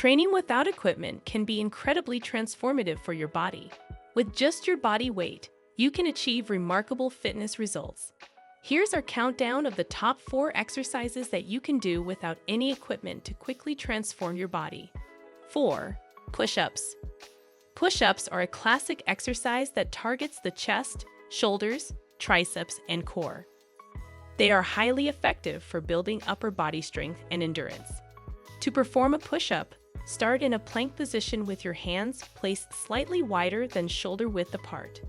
Training without equipment can be incredibly transformative for your body. With just your body weight, you can achieve remarkable fitness results. Here's our countdown of the top 4 exercises that you can do without any equipment to quickly transform your body. 4. Push-ups. Push-ups are a classic exercise that targets the chest, shoulders, triceps, and core. They are highly effective for building upper body strength and endurance. To perform a push-up, start in a plank position with your hands placed slightly wider than shoulder width apart.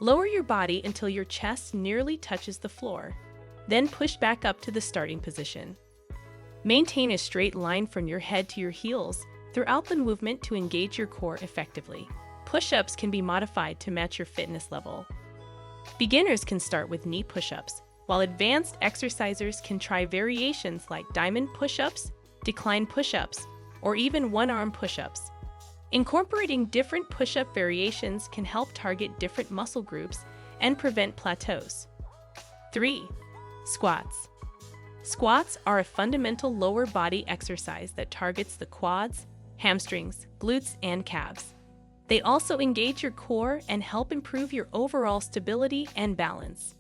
Lower your body until your chest nearly touches the floor. Then push back up to the starting position. Maintain a straight line from your head to your heels throughout the movement to engage your core effectively. Push-ups can be modified to match your fitness level. Beginners can start with knee push-ups, while advanced exercisers can try variations like diamond push-ups, decline push-ups, or even one-arm push-ups. Incorporating different push-up variations can help target different muscle groups and prevent plateaus. 3. Squats. Squats are a fundamental lower body exercise that targets the quads, hamstrings, glutes, and calves. They also engage your core and help improve your overall stability and balance.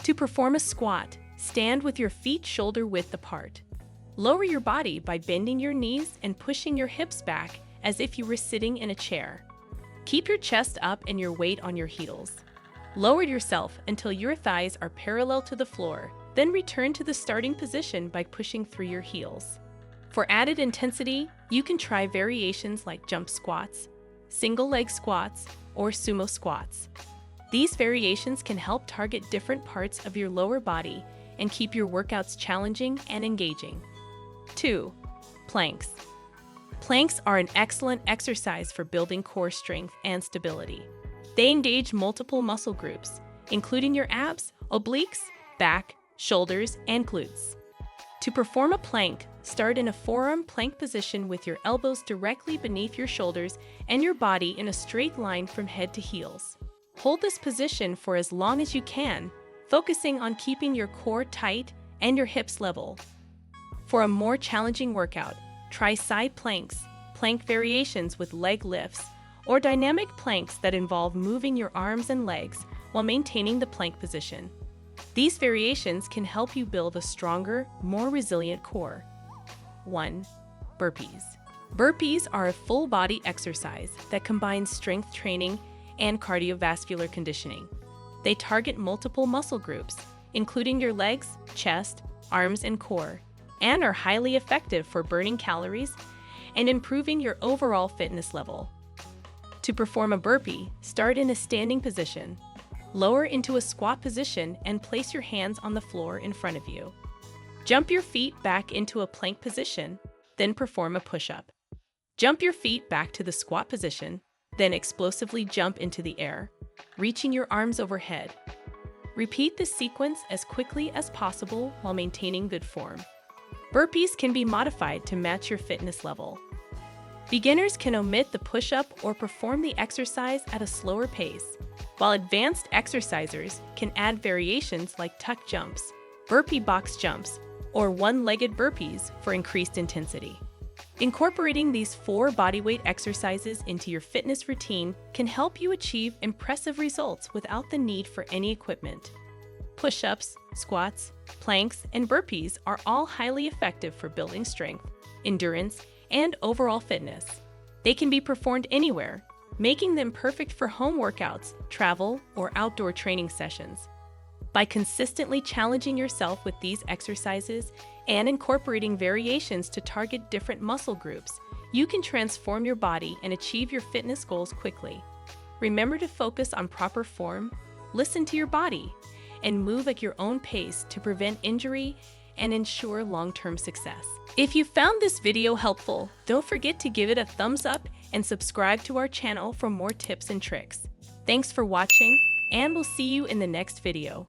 To perform a squat, stand with your feet shoulder width apart. Lower your body by bending your knees and pushing your hips back as if you were sitting in a chair. Keep your chest up and your weight on your heels. Lower yourself until your thighs are parallel to the floor, then return to the starting position by pushing through your heels. For added intensity, you can try variations like jump squats, single leg squats, or sumo squats. These variations can help target different parts of your lower body and keep your workouts challenging and engaging. 2. Planks. Planks are an excellent exercise for building core strength and stability. They engage multiple muscle groups, including your abs, obliques, back, shoulders, and glutes. To perform a plank, start in a forearm plank position with your elbows directly beneath your shoulders and your body in a straight line from head to heels. Hold this position for as long as you can, focusing on keeping your core tight and your hips level. For a more challenging workout, try side planks, plank variations with leg lifts, or dynamic planks that involve moving your arms and legs while maintaining the plank position. These variations can help you build a stronger, more resilient core. 1. Burpees. Burpees are a full-body exercise that combines strength training and cardiovascular conditioning. They target multiple muscle groups, including your legs, chest, arms, and core, and are highly effective for burning calories and improving your overall fitness level. To perform a burpee, start in a standing position. Lower into a squat position and place your hands on the floor in front of you. Jump your feet back into a plank position, then perform a push-up. Jump your feet back to the squat position, then explosively jump into the air, reaching your arms overhead. Repeat this sequence as quickly as possible while maintaining good form. Burpees can be modified to match your fitness level. Beginners can omit the push-up or perform the exercise at a slower pace, while advanced exercisers can add variations like tuck jumps, burpee box jumps, or one-legged burpees for increased intensity. Incorporating these 4 bodyweight exercises into your fitness routine can help you achieve impressive results without the need for any equipment. Push-ups, squats, planks, and burpees are all highly effective for building strength, endurance, and overall fitness. They can be performed anywhere, making them perfect for home workouts, travel, or outdoor training sessions. By consistently challenging yourself with these exercises and incorporating variations to target different muscle groups, you can transform your body and achieve your fitness goals quickly. Remember to focus on proper form, listen to your body, and move at your own pace to prevent injury and ensure long-term success. If you found this video helpful, don't forget to give it a thumbs up and subscribe to our channel for more tips and tricks. Thanks for watching, and we'll see you in the next video.